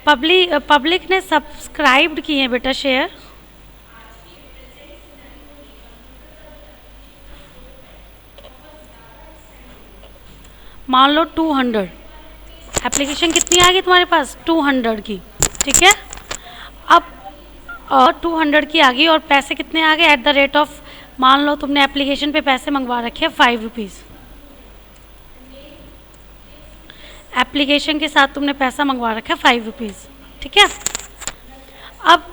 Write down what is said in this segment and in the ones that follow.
Public ने subscribed किए हैं बेटा शेयर। मान लो 200, एप्लीकेशन कितनी आ गई तुम्हारे पास 200 की, ठीक है। अब 200 की आ गई और पैसे कितने आ गए एट द रेट ऑफ, मान लो तुमने एप्लीकेशन पे पैसे मंगवा रखे 5 रुपीज़, एप्लीकेशन के साथ तुमने पैसा मंगवा रखा है 5 रुपीज़, ठीक है। अब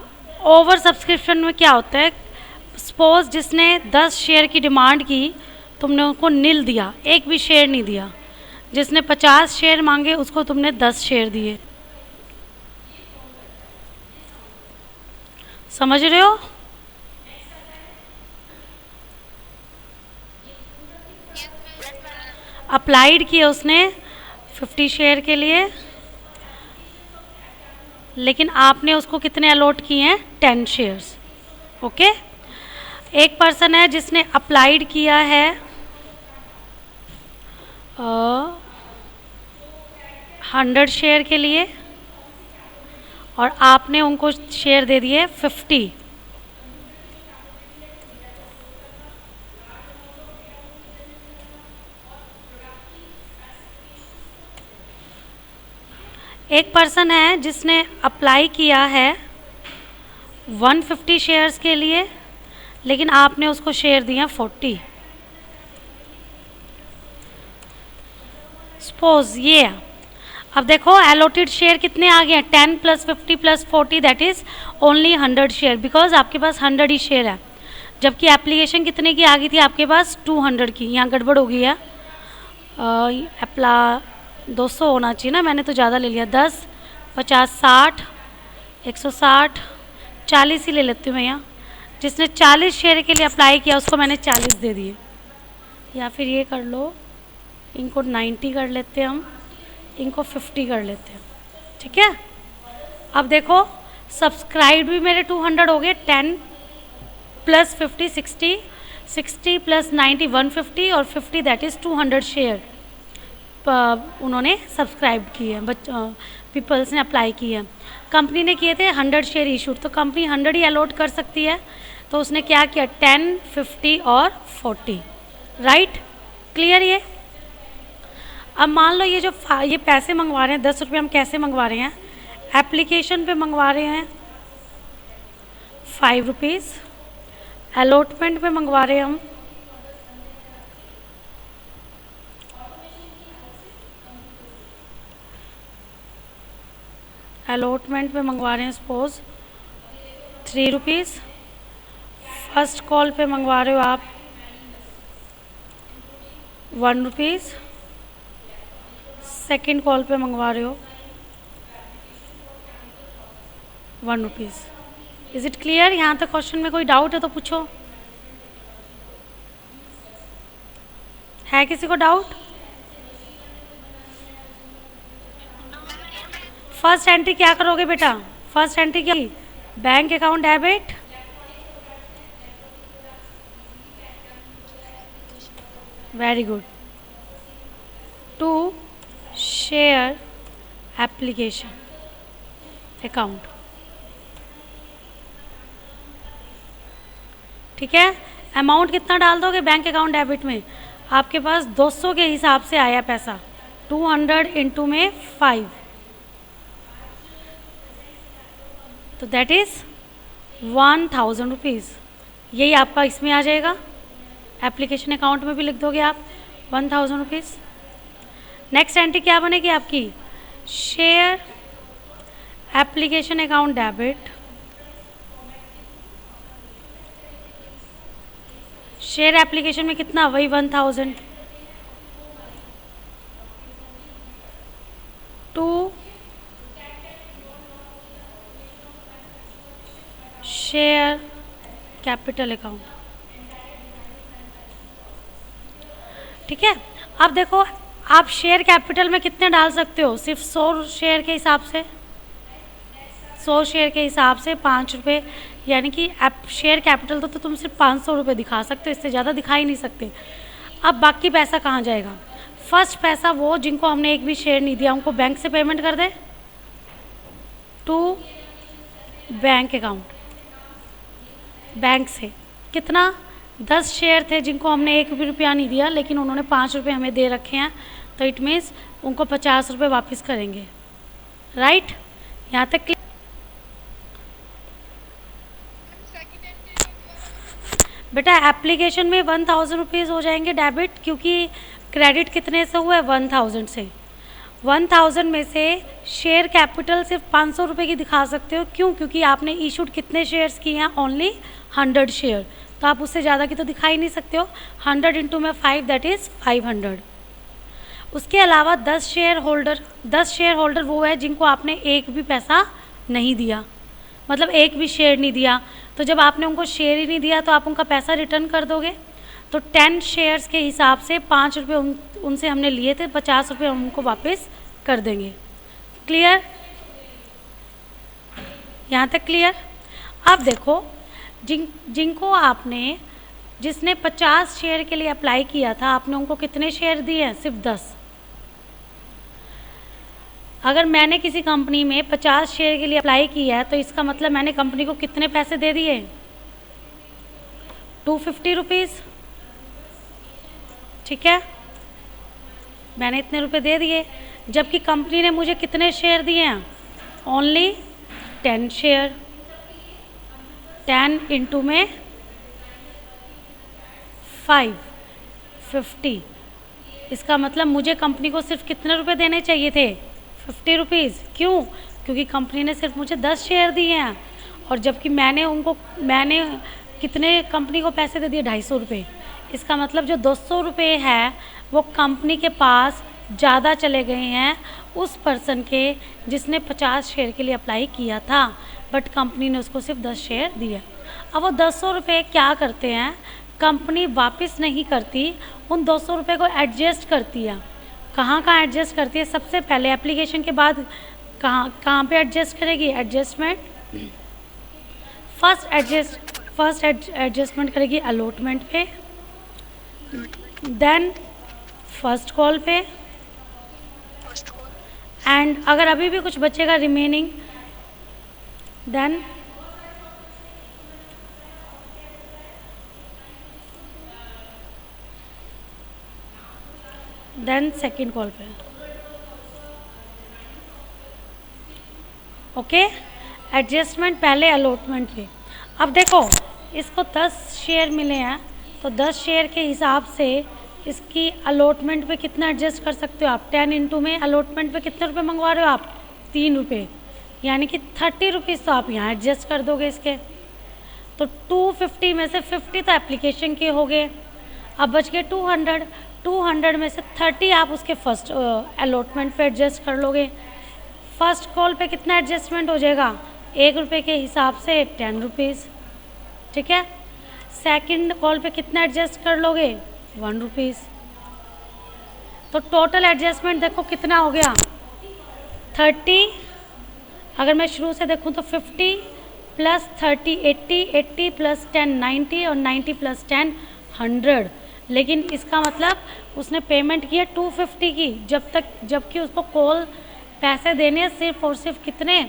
ओवर सब्सक्रिप्शन में क्या होता है, सपोज जिसने 10 शेयर की डिमांड की तुमने उनको नील दिया, एक भी शेयर नहीं दिया। जिसने 50 शेयर मांगे उसको तुमने 10 शेयर दिए। समझ रहे हो? अप्लाइड किए उसने 50 शेयर के लिए, लेकिन आपने उसको कितने अलॉट किए हैं 10 शेयर्स, ओके। एक पर्सन है जिसने अप्लाइड किया है 100 शेयर के लिए और आपने उनको शेयर दे दिए 50। एक पर्सन है जिसने अप्लाई किया है 150 शेयर्स के लिए, लेकिन आपने उसको शेयर दिया 40। सपोज ये, अब देखो एलोटेड शेयर कितने आ गए हैं 10 + 50 + 40 that is only 100 share, because आपके पास 100 ही शेयर है, जबकि एप्लीकेशन कितने की आ गई थी आपके पास 200 की। यहाँ गड़बड़ हो गई है, 200 होना चाहिए ना, मैंने तो ज़्यादा ले लिया। 10 50 60 160 40 ही ले लेती हूँ मैं यहाँ। जिसने 40 शेयर के लिए अप्लाई किया उसको मैंने 40 दे दिए। या फिर ये कर लो, इनको 90 कर लेते हैं हम, इनको 50 कर लेते हैं, ठीक है। अब देखो सब्सक्राइब भी मेरे 200 हो गए, 10 + 50 60, 60 + 90 150 और 50 दैट इज़ 200 शेयर उन्होंने सब्सक्राइब किए हैं, पीपल्स ने अप्लाई किए हैं। कंपनी ने किए थे 100 शेयर इशूड, तो कंपनी 100 ही अलॉट कर सकती है, तो उसने क्या किया 10 50 और 40, राइट। क्लियर ये? अब मान लो ये जो ये पैसे मंगवा रहे हैं 10 रुपये, हम कैसे मंगवा रहे हैं, एप्लीकेशन पे मंगवा रहे हैं 5 रुपीज़, अलॉटमेंट पे मंगवा रहे हैं हम अलॉटमेंट पे मंगवा रहे हैं सपोज 3 रुपीज़, फर्स्ट कॉल पे मंगवा रहे हो आप 1 रुपीज़, सेकेंड कॉल पे मंगवा रहे हो 1 रुपीज़। Is it clear? यहाँ तक क्वेश्चन में कोई डाउट है तो पूछो। है किसी को डाउट? फर्स्ट एंट्री क्या करोगे बेटा? फर्स्ट एंट्री क्या? Bank account debit, very good, to share application account, ठीक है। अमाउंट कितना डाल दोगे बैंक अकाउंट डेबिट में? आपके पास 200 के हिसाब से आया पैसा, 200 इंटू में 5, तो दैट इज़ 1000 रुपीज़। यही आपका इसमें आ जाएगा, एप्लीकेशन अकाउंट में भी लिख दोगे आप 1000 रुपीज़। नेक्स्ट एंट्री क्या बनेगी आपकी? Share application account debit, share application में कितना, वही 1000, टू शेयर कैपिटल अकाउंट, ठीक है। अब देखो आप शेयर कैपिटल में कितने डाल सकते हो? सिर्फ 100 शेयर के हिसाब से, 100 शेयर के हिसाब से 5 रुपये, यानी कि शेयर कैपिटल तो तुम सिर्फ 500 रुपये दिखा सकते हो, इससे ज़्यादा दिखा ही नहीं सकते। अब बाकी पैसा कहाँ जाएगा? फर्स्ट पैसा वो जिनको हमने एक भी शेयर नहीं दिया उनको बैंक से पेमेंट कर दे, टू बैंक अकाउंट, बैंक से कितना 10 शेयर थे जिनको हमने 1 भी रुपया नहीं दिया, लेकिन उन्होंने 5 रुपये हमें दे रखे हैं, तो इट मीन्स उनको 50 रुपये वापस करेंगे। राइट, यहाँ तक बेटा एप्लीकेशन में 1000 रुपीज़ हो जाएंगे डेबिट, क्योंकि क्रेडिट कितने से हुआ है 1000 से। 1000 में से शेयर कैपिटल सिर्फ 500 रुपये की दिखा सकते हो, क्यों? क्योंकि आपने इशूड कितने शेयर्स किए हैं, ओनली 100 शेयर, तो आप उससे ज़्यादा की तो दिखा ही नहीं सकते हो। 100 इंटू में 5 दैट इज़ 500। उसके अलावा 10 शेयर होल्डर वो है जिनको आपने एक भी पैसा नहीं दिया, मतलब एक भी शेयर नहीं दिया। तो जब आपने उनको शेयर ही नहीं दिया तो आप उनका पैसा रिटर्न कर दोगे। तो 10 शेयर्स के हिसाब से 5 रुपये उनसे हमने लिए थे, 50 रुपये हम उनको वापस कर देंगे। क्लियर? यहाँ तक क्लियर? अब देखो जिनको आपने, जिसने 50 शेयर के लिए अप्लाई किया था, आपने उनको कितने शेयर दिए हैं? सिर्फ 10। अगर मैंने किसी कंपनी में 50 शेयर के लिए अप्लाई किया है तो इसका मतलब मैंने कंपनी को कितने पैसे दे दिए? 250 रुपीज़। ठीक है, मैंने इतने रुपए दे दिए, जबकि कंपनी ने मुझे कितने शेयर दिए हैं? Only 10 share. 10 इंटू में 5, 50। इसका मतलब मुझे कंपनी को सिर्फ कितने रुपए देने चाहिए थे? 50 रुपीज़। क्यों? क्योंकि कंपनी ने सिर्फ मुझे 10 शेयर दिए हैं, और जबकि मैंने कितने कंपनी को पैसे दे दिए? 250 रुपये। इसका मतलब जो 200 रुपये है वो कंपनी के पास ज़्यादा चले गए हैं उस पर्सन के जिसने 50 शेयर के लिए अप्लाई किया था, बट कंपनी ने उसको सिर्फ 10 शेयर दिए। अब वो 200 रुपये क्या करते हैं? कंपनी वापस नहीं करती, उन 200 रुपये को एडजस्ट करती है। कहाँ एडजस्ट करती है? सबसे पहले एप्लीकेशन के बाद कहाँ पे एडजस्ट करेगी? एडजस्टमेंट। फर्स्ट एडजस्टमेंट करेगी अलॉटमेंट पे, देन फर्स्ट कॉल पे, एंड अगर अभी भी कुछ बचेगा रिमेनिंग, देन सेकेंड कॉल पे। ओके, एडजस्टमेंट पहले, अलॉटमेंट पे। अब देखो इसको 10 शेयर मिले हैं, तो 10 शेयर के हिसाब से इसकी अलॉटमेंट पे कितना एडजस्ट कर सकते हो आप? 10 इंटू में अलॉटमेंट पे कितने रुपए मंगवा रहे हो आप? 3 रुपये, यानी कि 30 रुपीज़ तो आप यहाँ एडजस्ट कर दोगे इसके। तो 250 में से 50 तो एप्लीकेशन के हो गए, अब बच गए 200। 200 में से 30 आप उसके फर्स्ट अलॉटमेंट पे एडजस्ट कर लोगे। फर्स्ट कॉल पे कितना एडजस्टमेंट हो जाएगा? 1 रुपये के हिसाब से 10 रुपीज़। ठीक है, सेकंड कॉल पे कितना एडजस्ट कर लोगे? 1 रुपीज़। तो टोटल एडजस्टमेंट देखो कितना हो गया? 30। अगर मैं शुरू से देखूं तो 50 प्लस 30 80, 80 प्लस 10 90, और 90 प्लस 10 100। लेकिन इसका मतलब उसने पेमेंट किया 250 की, जबकि उसको कॉल पैसे देने हैं सिर्फ और सिर्फ कितने?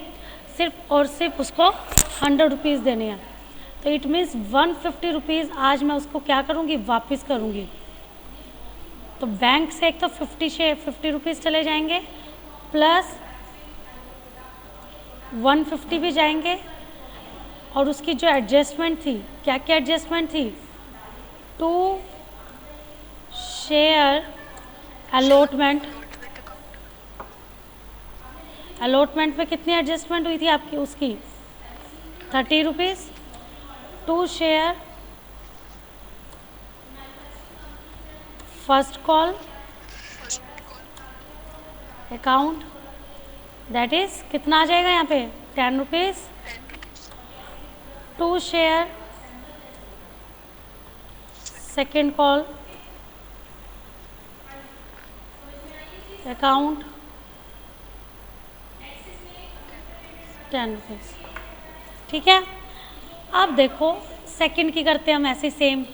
सिर्फ और सिर्फ उसको 100 रुपीज़ देने हैं। तो इट मीन्स 150 रुपीज़ आज मैं उसको क्या करूँगी? वापस करूँगी। तो बैंक से एक तो 50 रुपीज़ चले जाएंगे, प्लस 150 भी जाएंगे, और उसकी जो एडजस्टमेंट थी, क्या क्या एडजस्टमेंट थी? 2 शेयर अलॉटमेंट पे कितनी एडजस्टमेंट हुई थी आपकी? उसकी 30 rupees. 2 share first call account, that is कितना आ जाएगा यहाँ पे? 10 rupees. 2 share second call account, 10 rupees. ठीक है, अब देखो सेकंड की करते हैं हम ऐसे सेम।